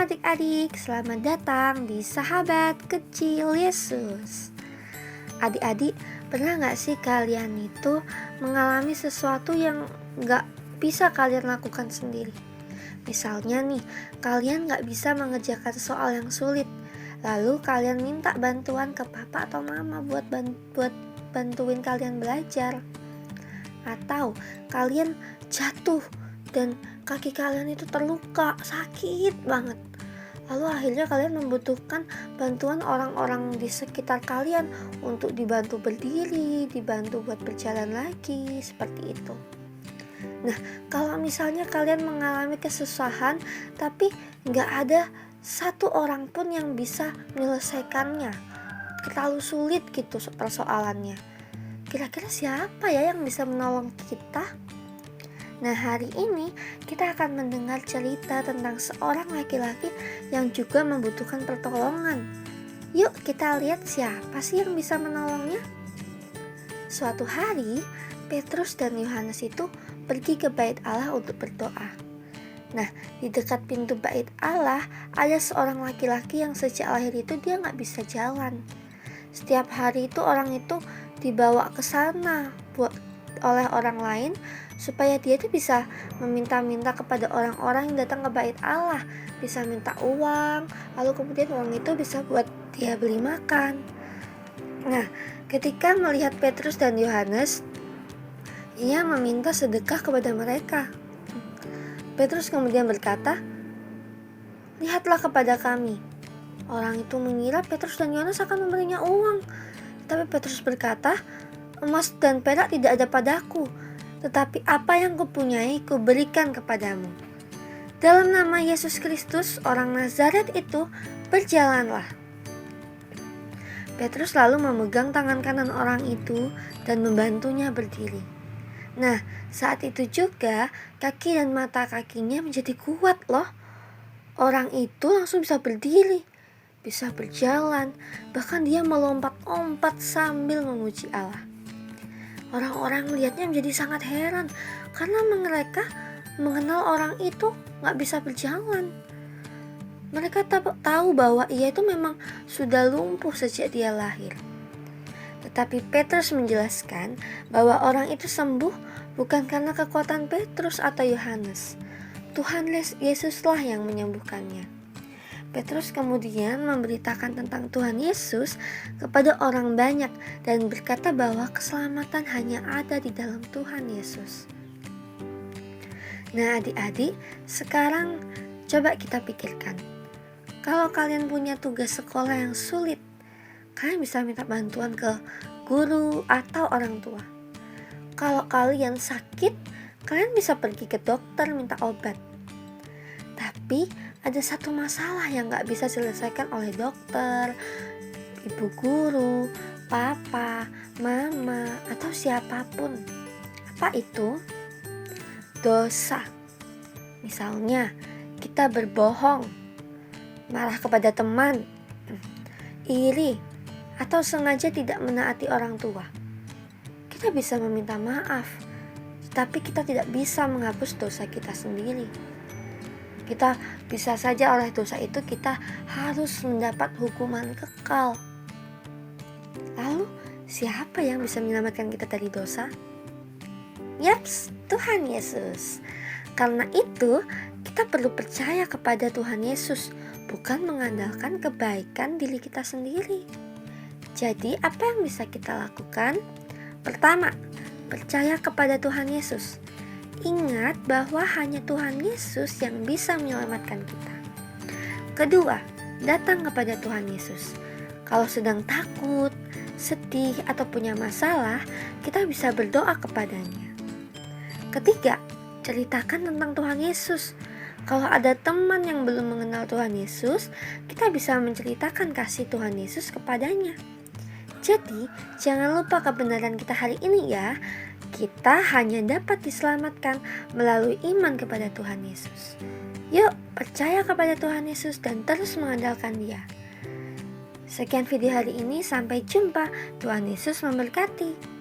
adik-adik, selamat datang di Sahabat Kecil Yesus. Adik-adik, pernah gak sih kalian itu mengalami sesuatu yang gak bisa kalian lakukan sendiri? Misalnya nih, kalian gak bisa mengerjakan soal yang sulit, lalu kalian minta bantuan ke papa atau mama buat bantuin kalian belajar. Atau kalian jatuh dan kaki kalian itu terluka, sakit banget. Lalu akhirnya kalian membutuhkan bantuan orang-orang di sekitar kalian untuk dibantu berdiri, dibantu buat berjalan lagi, seperti itu. Nah, kalau misalnya kalian mengalami kesusahan tapi gak ada satu orang pun yang bisa menyelesaikannya, terlalu sulit gitu persoalannya, kira-kira siapa ya yang bisa menolong kita? Nah, hari ini kita akan mendengar cerita tentang seorang laki-laki yang juga membutuhkan pertolongan. Yuk kita lihat siapa sih yang bisa menolongnya. Suatu hari, Petrus dan Yohanes itu pergi ke bait Allah untuk berdoa. Nah, di dekat pintu bait Allah ada seorang laki-laki yang sejak lahir itu dia gak bisa jalan. Setiap hari itu orang itu dibawa ke sana oleh orang lain supaya dia itu bisa meminta-minta kepada orang-orang yang datang ke bait Allah, bisa minta uang, lalu kemudian uang itu bisa buat dia beli makan. Nah, ketika melihat Petrus dan Yohanes, ia meminta sedekah kepada mereka. Petrus kemudian berkata, "Lihatlah kepada kami." Orang itu mengira Petrus dan Yohanes akan memberinya uang, tapi Petrus berkata, "Emas dan perak tidak ada padaku, tetapi apa yang kupunyai kuberikan kepadamu. Dalam nama Yesus Kristus, orang Nazaret itu, berjalanlah." Petrus lalu memegang tangan kanan orang itu dan membantunya berdiri. Nah, saat itu juga kaki dan mata kakinya menjadi kuat loh. Orang itu langsung bisa berdiri, bisa berjalan, bahkan dia melompat-lompat sambil memuji Allah. Orang-orang melihatnya menjadi sangat heran karena mereka mengenal orang itu gak bisa berjalan. Mereka tahu bahwa ia itu memang sudah lumpuh sejak dia lahir. Tetapi Petrus menjelaskan bahwa orang itu sembuh bukan karena kekuatan Petrus atau Yohanes. Tuhan Yesuslah yang menyembuhkannya. Petrus kemudian memberitakan tentang Tuhan Yesus kepada orang banyak dan berkata bahwa keselamatan hanya ada di dalam Tuhan Yesus. Nah, adik-adik, sekarang coba kita pikirkan. Kalau kalian punya tugas sekolah yang sulit, kalian bisa minta bantuan ke guru atau orang tua. Kalau kalian sakit, kalian bisa pergi ke dokter minta obat. Tapi ada satu masalah yang gak bisa diselesaikan oleh dokter, ibu guru, papa, mama, atau siapapun. Apa itu? Dosa. Misalnya, kita berbohong, marah kepada teman, iri, atau sengaja tidak menaati orang tua. Kita bisa meminta maaf, tetapi kita tidak bisa menghapus dosa kita sendiri. Kita bisa saja oleh dosa itu kita harus mendapat hukuman kekal. Lalu siapa yang bisa menyelamatkan kita dari dosa? Yaps, Tuhan Yesus. Karena itu kita perlu percaya kepada Tuhan Yesus, bukan mengandalkan kebaikan diri kita sendiri. Jadi apa yang bisa kita lakukan? Pertama, percaya kepada Tuhan Yesus. Ingat bahwa hanya Tuhan Yesus yang bisa menyelamatkan kita. Kedua, datang kepada Tuhan Yesus. Kalau sedang takut, sedih, atau punya masalah, kita bisa berdoa kepadanya. Ketiga, ceritakan tentang Tuhan Yesus. Kalau ada teman yang belum mengenal Tuhan Yesus, kita bisa menceritakan kasih Tuhan Yesus kepadanya. Jadi, jangan lupa kebenaran kita hari ini ya. Kita hanya dapat diselamatkan melalui iman kepada Tuhan Yesus. Yuk, percaya kepada Tuhan Yesus dan terus mengandalkan Dia. Sekian video hari ini, sampai jumpa. Tuhan Yesus memberkati.